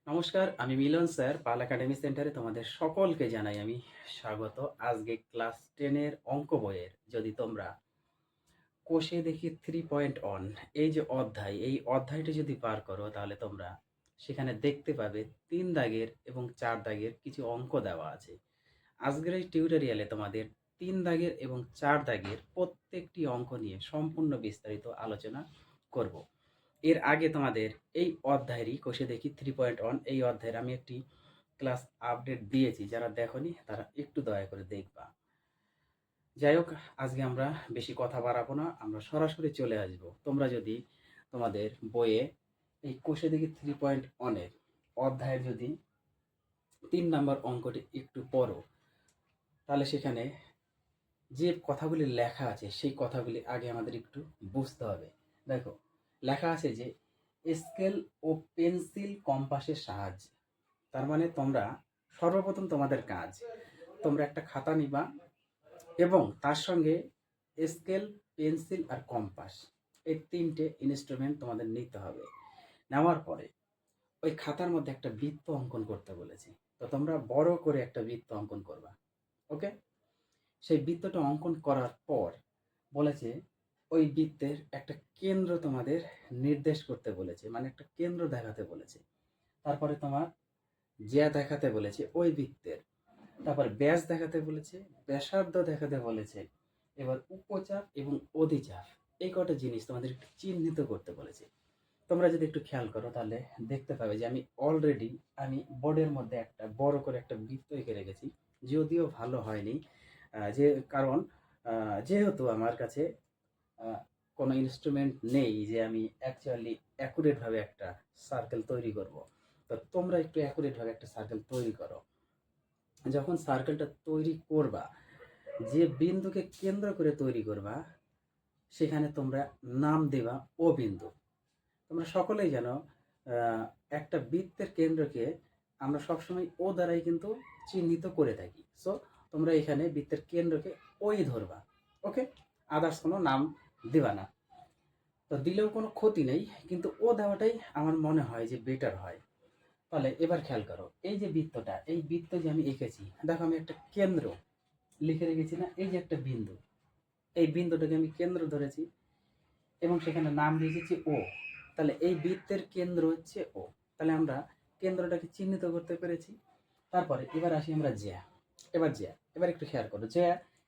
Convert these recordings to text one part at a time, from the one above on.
নমস্কার, আমি মিলন স্যার পাল একাডেমি সেন্টারে তোমাদের সকলকে জানাই আমি স্বাগত। আজকে ক্লাস 10 এর অঙ্ক বইয়ের যদি তোমরা কোষে দেখি 3.1 এই যে অধ্যায়, এই অধ্যায়টি যদি পার করো তাহলে তোমরা সেখানে দেখতে পাবে 3 দাগের এবং 4 দাগের কিছু অঙ্ক দেওয়া আছে। আজকের এই টিউটোরিয়ালে তোমাদের 3 দাগের এবং 4 দাগের প্রত্যেকটি অঙ্ক নিয়ে সম্পূর্ণ বিস্তারিত আলোচনা করব। এর আগে তোমাদের এই অধ্যায়েরই কোষে দেখি 3.1 এই অধ্যায়ের আমি একটি ক্লাস আপডেট দিয়েছি, যারা দেখোনি তারা একটু দয়া করে দেখবা। যাই হোক, আজকে আমরা বেশি কথা বাড়াবো না, আমরা সরাসরি চলে আসব। তোমরা যদি তোমাদের বইয়ে এই কোষে দেখি 3.1 এর অধ্যায়ের যদি 3 নম্বর অঙ্কটি একটু পড়ো, তাহলে সেখানে যে কথাগুলি লেখা আছে সেই কথাগুলি আগে আমাদের একটু বুঝতে হবে। দেখো, লেখা আছে যে স্কেল ও পেন্সিল কম্পাসের সাহায্যে। তার মানে তোমরা সর্বপ্রথম তোমাদের কাজ, তোমরা একটা খাতা নিবা এবং তার সঙ্গে স্কেল, পেন্সিল আর কম্পাস, এই 3টে ইনস্ট্রুমেন্ট তোমাদের নিতে হবে। নেওয়ার পরে ওই খাতার মধ্যে একটা বৃত্ত অঙ্কন করতে বলেছি, তো তোমরা বড় করে একটা বৃত্ত অঙ্কন করবা। ওকে, সেই বৃত্তটা অঙ্কন করার পর বলেছে ওই বৃত্তের একটা কেন্দ্র তোমাদের নির্দেশ করতে বলেছে, মানে একটা কেন্দ্র দেখাতে বলেছে। তারপরে তোমার জ্যা দেখাতে বলেছে ওই বৃত্তের, তারপর ব্যাস দেখাতে বলেছে, ব্যাসার্ধ দেখাতে বলেছে, এবার উপচাপ এবং অধিচাপ, এই কটা জিনিস তোমাদের একটু চিহ্নিত করতে বলেছে। তোমরা যদি একটু খেয়াল করো তাহলে দেখতে পাবে যে আমি বোর্ডের মধ্যে একটা বড় করে একটা বৃত্ত এঁকে রেখেছি, যদিও ভালো হয়নি। যে কারণ যেহেতু আমার কাছে আহ, কোনো ইনস্ট্রুমেন্ট নেই যে আমি অ্যাকচুয়ালি অ্যাকুরেটভাবে একটা সার্কেল তৈরি করব। তো তোমরা একটু অ্যাকুরেটভাবে একটা সার্কেল তৈরি করো। যখন সার্কেলটা তৈরি করবা, যে বিন্দুকে কেন্দ্র করে তৈরি করবা সেখানে তোমরা নাম দেবা ও বিন্দু। তোমরা সকলেই জানো একটা বৃত্তের কেন্দ্রকে আমরা সবসময় ও দ্বারাই কিন্তু চিহ্নিত করে থাকি। সো তোমরা এখানে বৃত্তের কেন্দ্রকে ওই ধরবা। ওকে, আদার্স কোনো নাম দিবা না। তো দিলেও কোনো ক্ষতি নেই, কিন্তু ও দেওয়াটাই আমার মনে হয় যে বেটার হয়। তাহলে এবার খেয়াল করো, এই যে বৃত্তটা, এই বৃত্ত যে আমি এঁকেছি, দেখো আমি একটা কেন্দ্র লিখে রেখেছি না, এই যে একটা বিন্দু, এই বিন্দুটাকে আমি কেন্দ্র ধরেছি এবং সেখানে নাম দিয়েছি ও। তাহলে এই বৃত্তের কেন্দ্র হচ্ছে ও। তাহলে আমরা কেন্দ্রটাকে চিহ্নিত করতে পেরেছি। তারপরে এবার আসি আমরা জ্যা। এবার একটু খেয়াল করো, জ্যা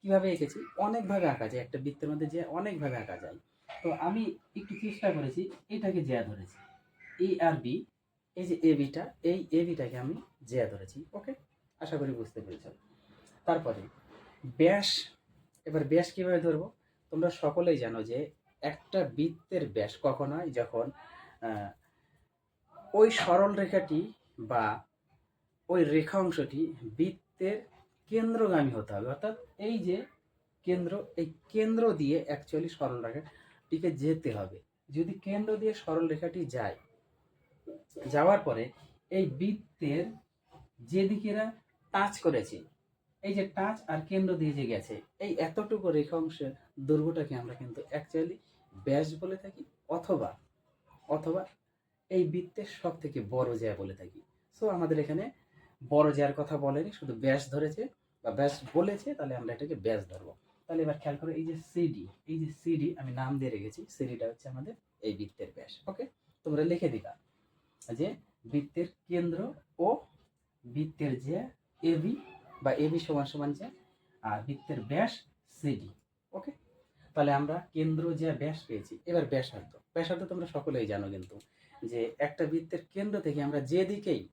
কিভাবে এঁকেছি, অনেকভাবে আঁকা যায়, একটা বৃত্তের মধ্যে জ্যা অনেকভাবে আঁকা যায়। তো আমি একটু চেষ্টা করেছি, এটাকে জ্যা ধরেছি, এ আর বি, এই যে এ বিটা, এই এ বিটাকে আমি জ্যা ধরেছি। ওকে, আশা করি বুঝতে পেরেছ। তারপরে ব্যাস, এবার ব্যাস কিভাবে ধরবো, তোমরা সকলেই জানো যে একটা বৃত্তের ব্যাস কখন হয়, যখন আহ, ওই সরল রেখাটি বা ওই রেখা অংশটি বৃত্তের কেন্দ্রগামী হতে হবে। অর্থাৎ এই যে কেন্দ্র, এই কেন্দ্র দিয়ে অ্যাকচুয়ালি সরল রেখাটিকে যেতে হবে। যদি কেন্দ্র দিয়ে সরল রেখাটি যায়, যাওয়ার পরে এই বৃত্তের যেদিকেরা টাচ করেছে, এই যে টাচ আর কেন্দ্র দিয়ে যে গেছে, এই এতটুকু রেখা অংশের দৈর্ঘ্যটাকে আমরা কিন্তু অ্যাকচুয়ালি ব্যাস বলে থাকি, অথবা অথবা এই বৃত্তের সব থেকে বড় জ্যা বলে থাকি। সো আমাদের এখানে বড় জ্যার কথা বলেনি, শুধু ব্যাস ধরেছে বা ব্যাস বলেছে, তাহলে আমরা এটাকে ব্যাস ধরবো। তাহলে এবার খেয়াল করো, এই যে সিডি, এই যে সিডি আমি নাম দিয়ে রেখেছি, সিডিটা হচ্ছে আমাদের এই বৃত্তের ব্যাস। ওকে, তোমরা লিখে দিবা যে বৃত্তের কেন্দ্র ও বৃত্তের জ্যা এবি বা এবি সমান সমান জ্যা, আর বৃত্তের ব্যাস সিডি। ওকে, তাহলে আমরা কেন্দ্র জ্যা ব্যাস পেয়েছি। এবার ব্যাসার্ধ, ব্যাসার্ধ তোমরা সকলেই জানো কিন্তু যে একটা বৃত্তের কেন্দ্র থেকে আমরা যেদিকেই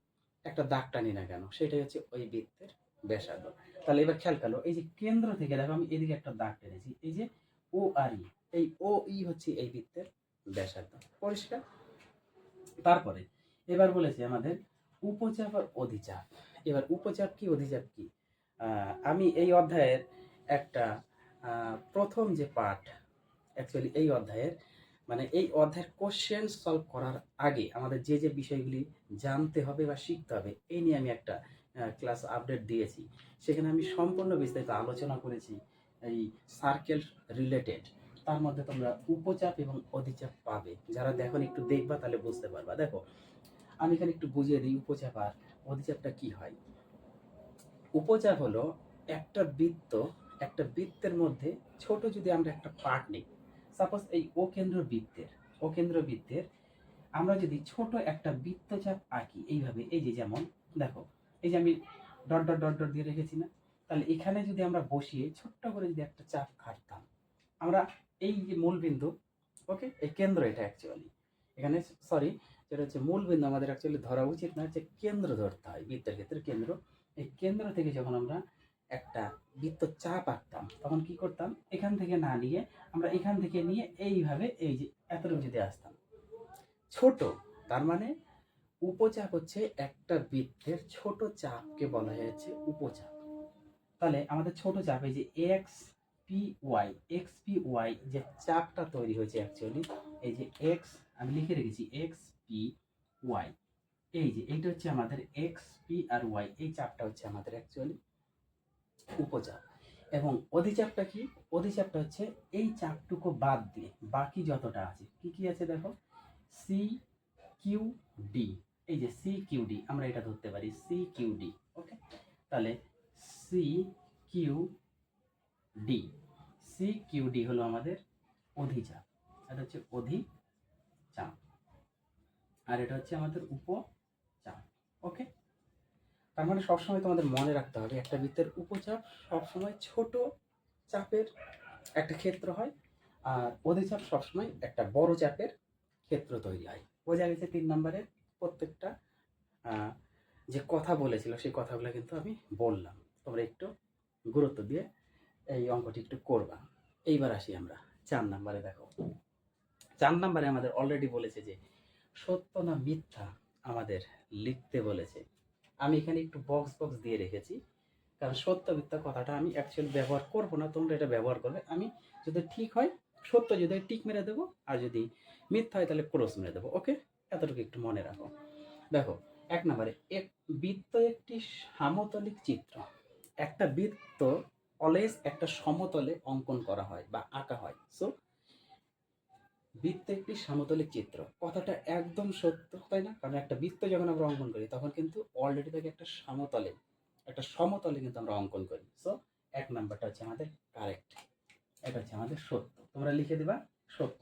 একটা দাগ টানি না কেন, সেটাই হচ্ছে ওই বৃত্তের ব্যাসার্ধ। তাহলে এবার খেয়াল করো, এই যে কেন্দ্র থেকে দেখো আমি এদিকে একটা দাগ টেনেছি, এই যে ও আর ই, এই ও ই হচ্ছে এই বৃত্তের ব্যাসার্ধ। পরিষ্কার? তারপরে এবার বলেছে আমাদের উপচাপ আর অধিচাপ। এবার উপচাপ কি, অধিচাপ কি, আমি এই অধ্যায়ের একটা প্রথম যে পার্ট, অ্যাকচুয়ালি এই অধ্যায়ের মানে এই অধ্যায়ের কোশ্চেন সলভ করার আগে আমাদের যে যে বিষয়গুলি জানতে হবে বা শিখতে হবে, এই নিয়ে আমি একটা ক্লাস আপডেট দিয়েছি। সেখানে আমি সম্পূর্ণ বিস্তারিত আলোচনা করেছি এই সার্কেল রিলেটেড। তার মধ্যে তোমরা উপচাপ এবং অধিচাপ পাবে, যারা দেখো একটু দেখবা তাহলে বুঝতে পারবা। দেখো, আমি এখানে একটু বুঝিয়ে দিই উপচাপ আর অধিচাপটা কি হয়। উপচাপ হলো একটা বৃত্তের মধ্যে ছোট যদি আমরা একটা পার্ট নিই, সাপোজ এই ও কেন্দ্র বৃত্তের আমরা যদি ছোট একটা বৃত্তচাপ আঁকি এইভাবে, এই যে যেমন দেখো, এই যে আমি ডট ডট ডট ডট দিয়ে রেখেছি না, তাহলে এখানে যদি আমরা বসিয়ে ছোট্ট করে যদি একটা চাপ কাটতাম, আমরা এই যে মূল বিন্দু, ওকে, এই কেন্দ্র এটা অ্যাকচুয়ালি এখানে, সরি, যেটা হচ্ছে মূল বিন্দু আমাদের অ্যাকচুয়ালি ধরা উচিত না, যে কেন্দ্র ধরতে হয় বৃত্তের ক্ষেত্রে কেন্দ্র। এই কেন্দ্র থেকে যখন আমরা একটা বৃত্ত চাপ আঁকতাম তখন কি করতাম, এখান থেকে না নিয়ে আমরা এখান থেকে নিয়ে এইভাবে এই যে এতটুকু যদি আসতাম ছোট, তার মানে উপচাপ হচ্ছে একটা বৃত্তের ছোট চাপকে বলা হয়েছে উপচাপ। তাহলে আমাদের ছোট চাপ এই যে এক্স পি ওয়াই যে চাপটা তৈরি হয়েছে অ্যাকচুয়ালি, এই যে এক্স আমি লিখে রেখেছি এক্স পি ওয়াই, এই যে এইটা হচ্ছে আমাদের এক্স পি আর ওয়াই, এই চাপটা হচ্ছে আমাদের অ্যাকচুয়ালি উপচাপ। এবং অধিচাপটা কি, অধিচাপটা হচ্ছে এই চাপটুকু বাদ দিয়ে বাকি যতটা আছে, কি কি আছে দেখো, সি কিউ ডি, এই যে সি কিউ ডি আমরা এটা ধরতে পারি সি কিউ ডি, ওকে। তাহলে C Q D, C Q D হলো আমাদের অধিচাপ, এটা হচ্ছে অধিচাপ, আর এটা হচ্ছে আমাদের উপচাপ, ওকে। তার মানে সবসময় তোমাদের মনে রাখতে হবে একটা বৃত্তের উপচাপ সবসময় ছোট চাপের একটা ক্ষেত্র হয়, আর অধিচাপ সবসময় একটা বড় চাপের ক্ষেত্র তৈরি হয়। বোঝা গেছে 3 নম্বরে প্রত্যেকটা যে কথা বলেছিল সেই কথাগুলো কিন্তু আমি বললাম, তোমরা একটু গুরুত্ব দিয়ে এই অঙ্কটি একটু করবা। এইবার আসি আমরা 4 নম্বরে। দেখো 4 নম্বরে আমাদের অলরেডি বলেছে যে সত্য না মিথ্যা আমাদের লিখতে বলেছে। আমি এখানে একটু বক্স বক্স দিয়ে রেখেছি, কারণ সত্য মিথ্যা কথাটা আমি অ্যাকচুয়ালি ব্যবহার করব না, তোমরা এটা ব্যবহার করবে। আমি যদি ঠিক হয় সত্য যদি হয় টিক মেরে দেবো, আর যদি মিথ্যা হয় তাহলে ক্রস মেরে দেবো, ওকে। এতটুকু একটু মনে রাখো। দেখো 1 নম্বরে বৃত্ত একটি সমতলিক চিত্র। একটা বৃত্ত অলওয়েজ একটা সমতলে অঙ্কন করা হয় বা আঁকা হয়। সো বৃত্ত একটি সমতলিক চিত্র কথাটা একদম সত্য, তাই না? কারণ একটা বৃত্ত যখন আমরা অঙ্কন করি তখন কিন্তু অলরেডি তাকে একটা সমতলে কিন্তু আমরা অঙ্কন করি। সো 1 নাম্বারটা হচ্ছে আমাদের কারেক্ট, এটা হচ্ছে আমাদের সত্য, তোমরা লিখে দিবা সত্য।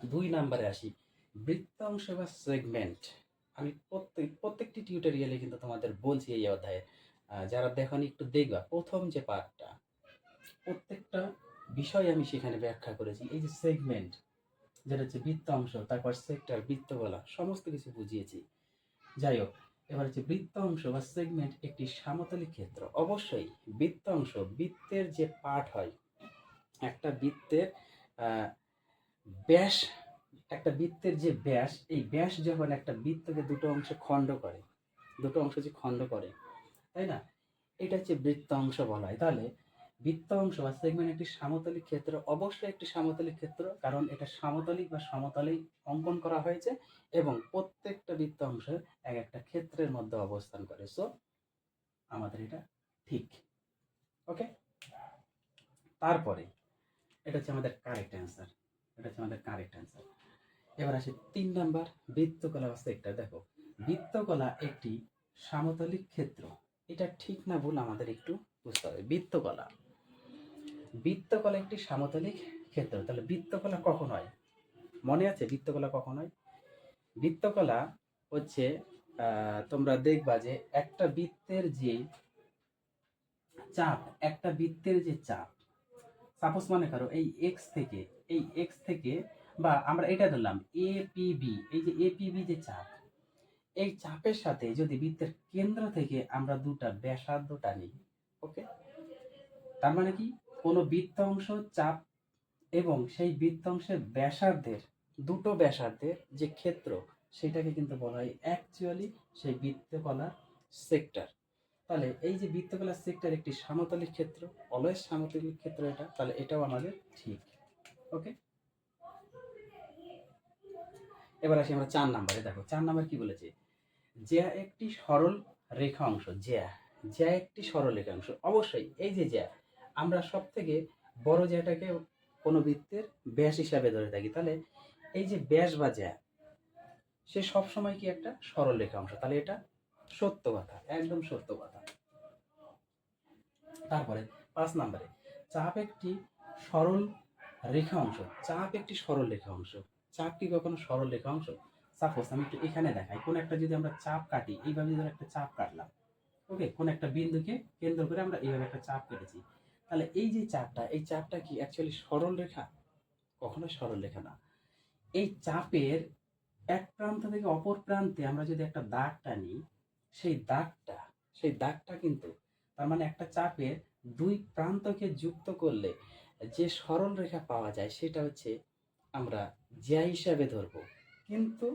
2 নাম্বারে আসি, বৃত্তাংশ বা সেগমেন্ট। আমি প্রত্যেকটি টিউটোরিয়ালে কিন্তু তোমাদের বলছি এই অধ্যায়ে, যারা দেখনি একটু দেখবা প্রথম যে পার্টটা, প্রত্যেকটা বিষয় আমি সেখানে ব্যাখ্যা করেছি। এই যে সেগমেন্ট যেটা হচ্ছে বৃত্তাংশ, তারপর সেক্টর, বৃত্তকলা, সমস্ত কিছু বুঝিয়েছি। যাই হোক, এবার হচ্ছে বৃত্তাংশ বা সেগমেন্ট একটি সমতলিক ক্ষেত্র। অবশ্যই বৃত্তাংশ, বৃত্তের যে পার্ট হয়, একটা বৃত্তের ব্যাস, একটা বৃত্তের যে ব্যাস, এই ব্যাস যখন একটা বৃত্তকে দুটো অংশে খণ্ড করে, দুটো অংশ যে খণ্ড করে, তাই না, এটা হচ্ছে বৃত্তাংশ বলা হয়। তাহলে বৃত্তাংশ বা সেগমেন্ট একটি সমতলিক ক্ষেত্র, অবশ্যই একটি সমতলিক ক্ষেত্র, কারণ এটা সমতলিক বা সমতলেই অঙ্কন করা হয়েছে এবং প্রত্যেকটা বৃত্তাংশ এক একটা ক্ষেত্রের মধ্যে অবস্থান করে। সো আমাদের এটা ঠিক, ওকে। তারপরে এটা হচ্ছে আমাদের কারেক্ট অ্যান্সার, এটা হচ্ছে আমাদের কারেক্ট অ্যান্সার। এবার আসে 3 নাম্বার, বৃত্তকলা বা সেক্টর। দেখো বৃত্তকলা একটি সমতলিক ক্ষেত্র, এটা ঠিক না ভুল আমাদের একটু বুঝতে হবে। বৃত্তকলা একটি সমতলিক ক্ষেত্র, তাহলে বৃত্তকলা কখন হয় মনে আছে? বৃত্তকলা কখন হয়? বৃত্তকলা হচ্ছে তোমরা দেখবা যে একটা বৃত্তের যে চাপ, একটা বৃত্তের যে চাপ, সাপোজ মনে করো এই এক্স থেকে বা আমরা এটা ধরলাম এপিবি, এই যে এপিবি যে চাপ, এই চাপের সাথে যদি বৃত্তের কেন্দ্র থেকে আমরা দুটা ব্যাসার্ধ টানি, ওকে, তার মানে কি কোনো বৃত্তাংশ চাপ এবং সেই বৃত্তাংশের ব্যাসার্ধের, দুটো ব্যাসার্ধের যে ক্ষেত্র, সেটাকে কিন্তু বলা হয় অ্যাকচুয়ালি সেই বৃত্তকলার সেক্টর। তাহলে এই যে বৃত্তকলার সেক্টর একটি সমতলিক ক্ষেত্র, অলওয়েজ সমতলিক ক্ষেত্র এটা, তাহলে এটাও আমাদের ঠিক, ওকে। এবার আসি আমরা 4 নাম্বারে। দেখো 4 নাম্বার কি বলেছে, জ্যা একটি সরল রেখা অংশ, জ্যা একটি সরল রেখা অংশ। অবশ্যই এই যে জ্যা, আমরা সব থেকে বড় জ্যাটাকে কোনো বৃত্তের ব্যাস হিসাবে ধরে থাকি। তাহলে এই যে ব্যাস বা জ্যা, সে সবসময় কি একটা সরল রেখা অংশ। তাহলে এটা সত্য কথা, একদম সত্য কথা। তারপরে 5 নম্বরে, চাপ একটি সরল রেখা অংশ। চাপ একটি সরল রেখা অংশ। চাপ কি কখনো সরল রেখা অংশ? সাপোজ আমি একটু এখানে দেখাই, কোন একটা যদি আমরা চাপ কাটি, এইভাবে যদি একটা চাপ কাটলাম, ওকে, কোন একটা বিন্দুকে কেন্দ্র করে আমরা এইভাবে একটা চাপ কেটেছি, তাহলে এই যে চাপটা, এই চাপটা কি অ্যাকচুয়ালি সরল রেখা? কখনো সরল রেখা না। এই চাপের এক প্রান্ত থেকে অপর প্রান্তে আমরা যদি একটা দাগ টানি, সেই দাগটা সেই দাগটা কিন্তু, তার মানে একটা চাপের দুই প্রান্তকে যুক্ত করলে যে সরল রেখা পাওয়া যায় সেটা হচ্ছে আমরা জ্যা হিসাবে ধরবো। কিন্তু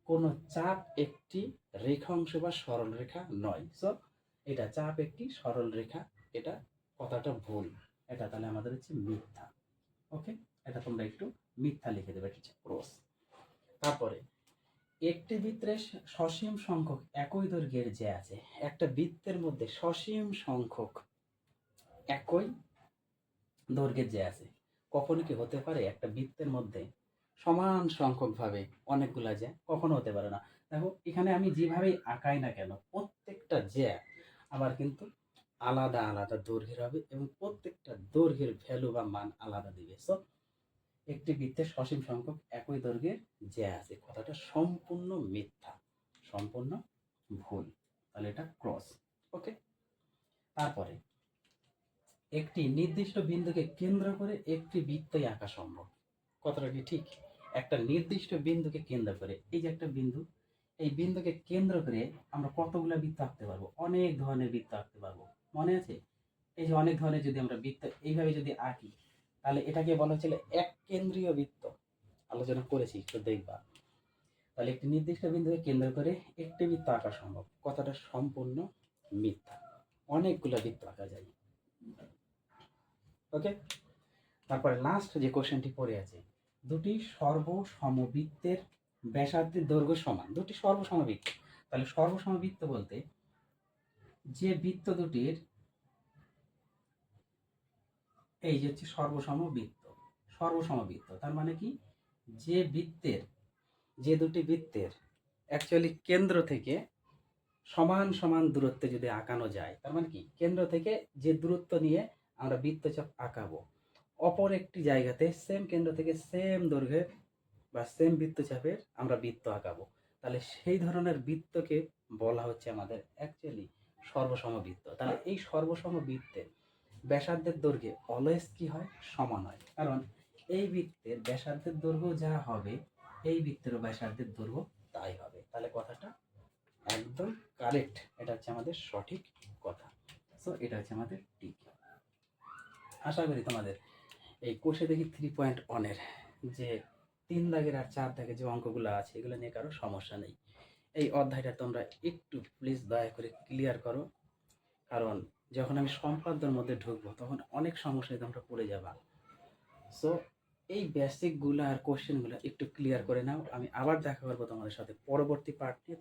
কোনো চাপ একটি রেখাংশ বা সরল রেখা নয়। সো এটা চাপ একটি সরল রেখা, এটা কথাটা ভুল, এটা তাহলে আমাদের হচ্ছে মিথ্যা। ওকে, এটা তোমরা একটু মিথ্যা লিখে দেবে, এটা হচ্ছে ক্রস। তারপরে একটি বৃত্তের সসীম সংখ্যক একই দৈর্ঘ্যের যে আছে, একটা বৃত্তের মধ্যে সসীম সংখ্যক একই দৈর্ঘ্যের যে আছে, কখনো কি হতে পারে একটা বৃত্তের মধ্যে সমান সংখ্যক ভাবে অনেকগুলা জ্যা? কখনো হতে পারে না। দেখো এখানে আমি যেভাবেই আঁকাই না কেন, প্রত্যেকটা জ্যা আমার কিন্তু আলাদা আলাদা দৈর্ঘ্যের হবে এবং প্রত্যেকটা দৈর্ঘ্যের ভ্যালু বা মান আলাদা দিবে। সো একটি বৃত্তের সসীম সংখ্যক একই দৈর্ঘ্যের জ্যা আছে, কথাটা সম্পূর্ণ মিথ্যা, সম্পূর্ণ ভুল, তাহলে এটা ক্রস। ওকে, তারপরে একটি নির্দিষ্ট বিন্দুকে কেন্দ্র করে একটি বৃত্তই আঁকা সম্ভব, কথাটা কি ঠিক? একটা নির্দিষ্ট বিন্দুকে কেন্দ্র করে, এই যে একটা বিন্দু, এই বিন্দুকে কেন্দ্র করে আমরা কতগুলো বৃত্ত আঁকতে পারবো? অনেক ধরনের বৃত্ত আঁকতে পারবো, মনে আছে? এই যে অনেক ধরনের যদি আমরা বৃত্ত এইভাবে যদি আঁকি, তাহলে এটাকে বলা হচ্ছিল এক কেন্দ্রীয় বৃত্ত, আলোচনা করেছি, একটু দেখবা। তাহলে একটি নির্দিষ্ট বিন্দুকে কেন্দ্র করে একটি বৃত্ত আঁকা সম্ভব, কথাটা সম্পূর্ণ মিথ্যা, অনেকগুলো বৃত্ত আঁকা যায়। ওকে, তারপরে লাস্ট যে কোশ্চেনটি পড়ে আছে, দুটি সর্বসমবৃত্তের ব্যাসার্ধের দৈর্ঘ্য সমান, দুটি সর্বসমবৃত্ত। তাহলে সর্বসমবৃত্ত বলতে যে বৃত্ত দুটির, এই যে হচ্ছে সর্বসমবৃত্ত, সর্বসমবৃত্ত তার মানে কি, যে বৃত্তের, যে দুটি বৃত্তের অ্যাকচুয়ালি কেন্দ্র থেকে সমান সমান দূরত্বে যদি আঁকানো যায়, তার মানে কি কেন্দ্র থেকে যে দূরত্ব নিয়ে আমরা বৃত্তচাপ আঁকাবো, অপর একটি জায়গাতে সেম কেন্দ্র থেকে সেম দৈর্ঘ্যের বা সেম বৃত্তচাপের আমরা বৃত্ত আঁকাবো, তাহলে সেই ধরনের বৃত্তকে বলা হচ্ছে আমাদের অ্যাকচুয়ালি সর্বসমবৃত্ত। তাহলে এই সর্বসমবৃত্তের ব্যাসার্ধের দৈর্ঘ্যে অলওয়েজ কি হয়? সমান হয়, কারণ এই বৃত্তের ব্যাসার্ধের দৈর্ঘ্য যা হবে এই বৃত্তের ব্যাসার্ধের দৈর্ঘ্য তাই হবে। তাহলে কথাটা একদম কারেক্ট, এটা হচ্ছে আমাদের সঠিক কথা। সো এটা হচ্ছে আমাদের ঠিক। আশা করি তোমাদের এই কোষে দেখি 3.1 এর যে 3 দাগের আর 4 দাগের যে অঙ্কগুলো আছে এগুলো নিয়ে কারো সমস্যা নেই। এই অধ্যায়টা তোমরা একটু প্লিজ দয়া করে ক্লিয়ার করো, কারণ যখন আমি সম্পাদ্যর মধ্যে ঢুকবো তখন অনেক সমস্যায় তোমরা পড়ে যাবা। সো এই বেসিকগুলো আর কোশ্চেনগুলো একটু ক্লিয়ার করে নাও। আমি আবার দেখা করবো তোমাদের সাথে পরবর্তী পার্ট নিয়ে।